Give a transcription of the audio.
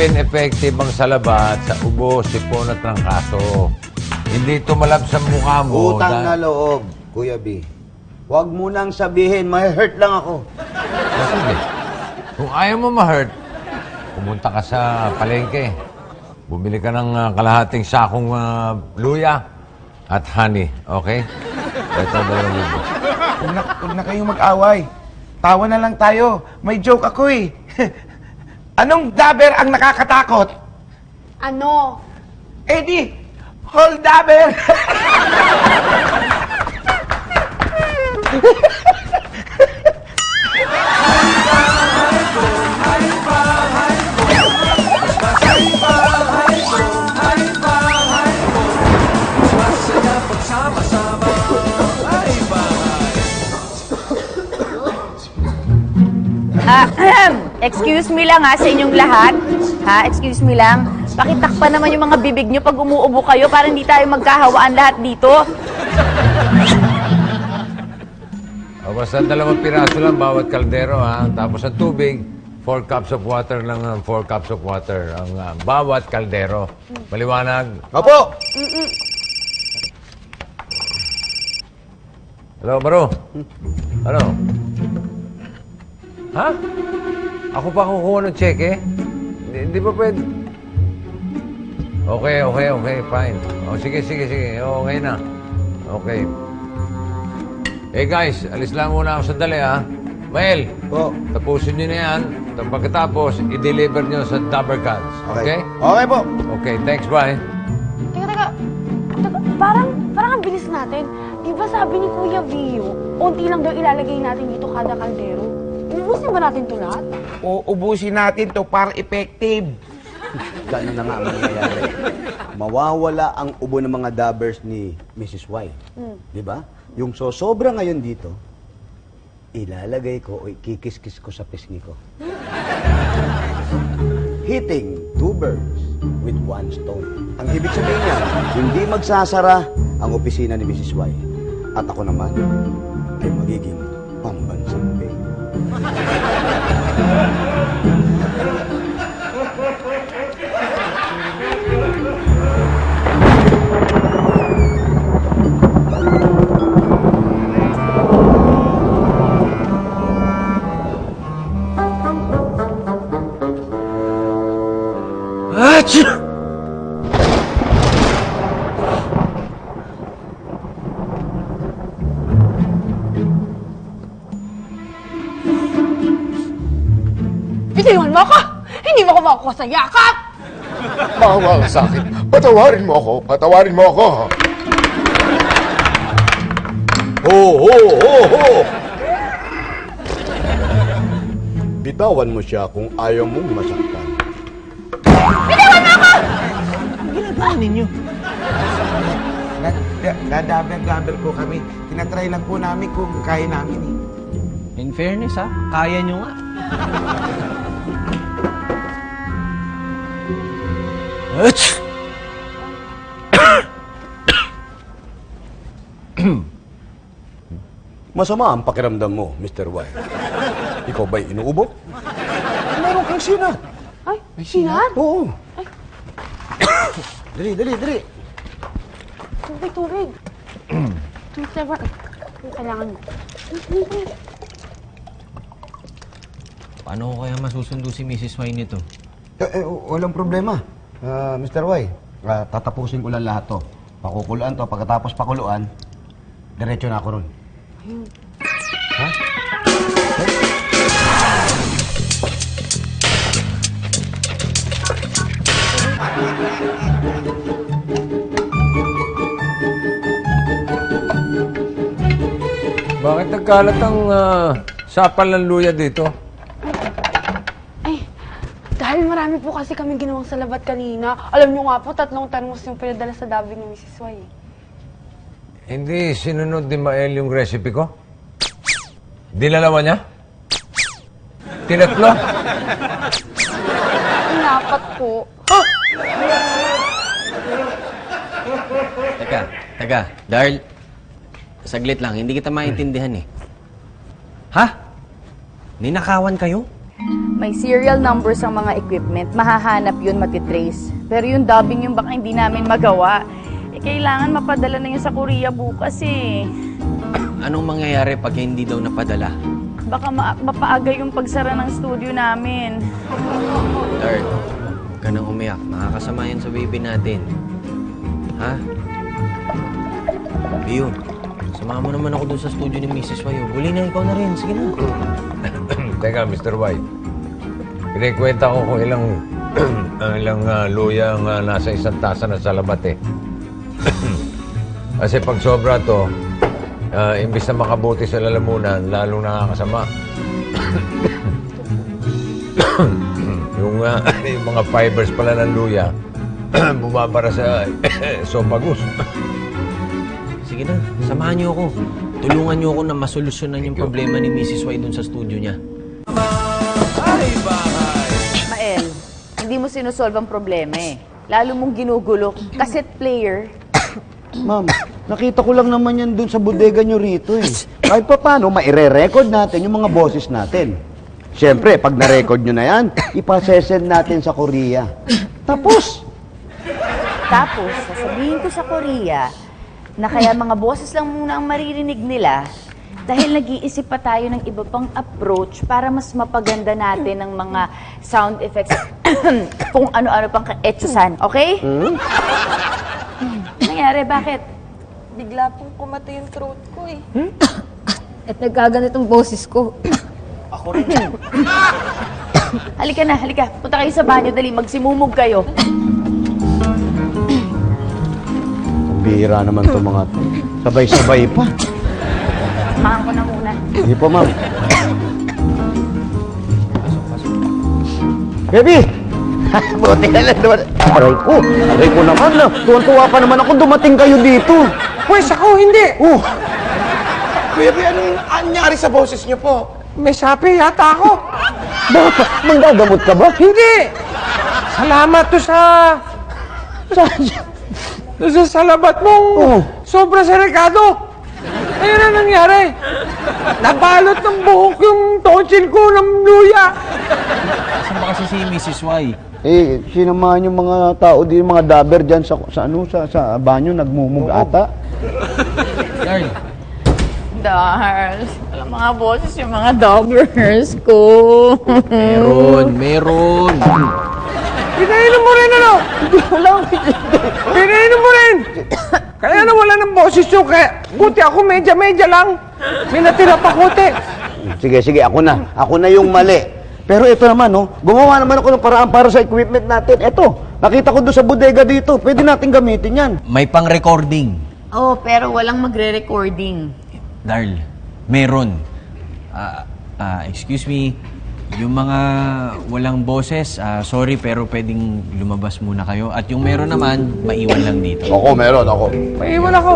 been effective ang salabat sa ubo, sipon at trangkaso. Hindi tumalab sa mukha mo. Utang na loob, Kuya B. Huwag mo nang sabihin, may hurt lang ako. Sige. Kung ayaw mo ma-hurt, pumunta ka sa palengke. Bumili ka ng kalahating sakong luya at honey, okay? Ito, 2,000. Huwag na kayong mag-away. Tawa na lang tayo. May joke ako eh. Anong dabber ang nakakatakot? Ano? Eddie, whole dabber! Excuse me lang ha, sa inyong lahat. Ha, excuse me lang. Pakitakpan naman yung mga bibig nyo pag umuubo kayo para hindi tayo magkahawaan lahat dito. Basta 2 piraso lang bawat kaldero, ha? Tapos ang tubig, 4 cups of water lang, 4 cups of water ang bawat kaldero. Maliwanag? Opo! Hello, Baro? Ano? Ha? Ako pa kukuha ng cheque? Hindi ba pwede? Okay, fine. O, sige. O, ngayon na. Okay. Eh, guys, alis lang muna ako sandali, ha? Mael, Po. tapusin nyo na yan. Pagkatapos, i-deliver nyo sa Dabber Cats. Okay? Okay po. Okay, thanks, bye. Teka. Parang ang bilis natin. Di ba sabi ni Kuya Vio, unti lang daw ilalagay natin dito kada kaldero. Inubusin ba natin ito lahat? Uubusin natin to para effective. Gano'n na nga ang mangyayari. Mawawala ang ubo ng mga dabbers ni Mrs. Y. Di ba? Yung sosobra ngayon dito, ilalagay ko o ikikis-kis ko sa pisngi ko. Hitting 2 birds with 1 stone. Ang ibig sabihin niya, hindi magsasara ang opisina ni Mrs. Y. At ako naman ay magiging pambansang pay. Bitiwan mo ako! Hindi mo ko makukuha sa yakap! Maawa ka sa akin. Patawarin mo ako. Patawarin mo ako. Ho! Bitawan mo siya kung ayaw mong masaktan. Dadabber po kami. Tinatry lang po namin kung kaya namin eh. In fairness ha, kaya nyo nga. Masama ang pakiramdam mo, Mr. Y. Ikaw ba'y inuubo? Meron kang sinat. Ay, sinat? Oo. Dali. Turig. Turig, Trevor. Yung kailangan mo. Paano ko kaya masusundo si Mrs. Y nito? Walang problema. Mr. Y, tatapusin ko lang lahat to. Pakukuluan to. Pagkatapos pakuluan, diretso na ako ron. Ha? Bakit nagkalat ang sapal ng luya dito? Ay, dahil marami po kasi kaming ginawang salabat kanina. Alam nyo nga po, 3 termos yung pinadala sa Davi ni Mrs. Y. Hindi sinunod ni Mael yung recipe ko? Dinalawa niya? Tinatlo? Inapat po. Teka, Darl. Saglit lang, hindi kita maintindihan eh. Ha? Ninakawan kayo? May serial numbers ang mga equipment. Mahahanap yun, matitrace. Pero yung dubbing yung baka hindi namin magawa. Kailangan mapadala na yun sa Korea bukas eh. Anong mangyayari pag hindi daw napadala? Baka mapaaga yung pagsara ng studio namin. Darl, huwag ka nang umiyak. Makakasama yan sa baby natin. Ha? Bio, samahan mo naman ako dun sa studio ni Mrs. Wayo. Huli na, ikaw na rin. Sige na. Teka, Mr. White. Kinikwenta ko kung ilang luya ang nasa isang tasa na salabat eh. Kasi pag sobra to, imbis na makabuti sa lalamunan, lalong nakakasama. yung mga fibers pala ng luya, bumabara sa esophagus. Sige na, samahan niyo ako. Tulungan niyo ako na masolusyonan yung problema ni Mrs. Y dun sa studio niya. Mael, hindi mo sinusolve ang problema eh. Lalo mong ginugulo. Cassette player. Ma'am, nakita ko lang naman yan dun sa bodega nyo rito eh. Kahit pa paano, maire-record natin yung mga boses natin. Siyempre, pag na-record nyo na yan, ipasesend natin sa Korea. Tapos, Sasabihin ko sa Korea na kaya mga boses lang muna ang maririnig nila dahil nag-iisip pa tayo ng iba pang approach para mas mapaganda natin ng mga sound effects kung ano-ano pang kaetsusan. Okay? Nangyari? Bakit? Bigla pong kumatay yung throat ko eh. At nagkaganitong boses ko. Halika na, halika. Punta kayo sa banyo, dali. Magsimumog kayo. bihira naman itong mga to. Sabay-sabay pa. Samahan ko na muna. Hindi pa, ma'am. Baby! Buti ka lang naman. Aray ko naman na. Tuwan-tuwa pa naman ako dumating kayo dito. Pwes ako, hindi. Oh, Baby, anong anyari sa boses niyo po? May sapi yata ako. bakit? Manggagamot ka ba? Hindi! Salamat to sa salabat mong Oh. sobra sa rekado. Ayun ang nangyari. Nabalot ng buhok yung tonsil ko ng luya. Saan ba kasi si Mrs. Y? Eh, sinamahan yung mga tao din, mga dabber dyan sa banyo, nagmumug ata. Darl, Dars, alam mga boses yung mga doggers ko. meron. Pinainom mo rin, ano? Pinainom mo rin. Kaya nawala ng boses yung kaya buti ako medya-medya lang. May natira pa kote. Sige, ako na. Ako na yung mali. Pero ito naman, no, gumawa naman ako ng paraan para sa equipment natin. Ito, nakita ko doon sa bodega dito. Pwede natin gamitin yan. May pang-recording. Oh, pero walang magre-recording. Darl, meron. Excuse me, yung mga walang boses, sorry pero pwedeng lumabas muna kayo. At yung meron naman, maiwan lang dito. Ako, meron ako. Maiwan ako.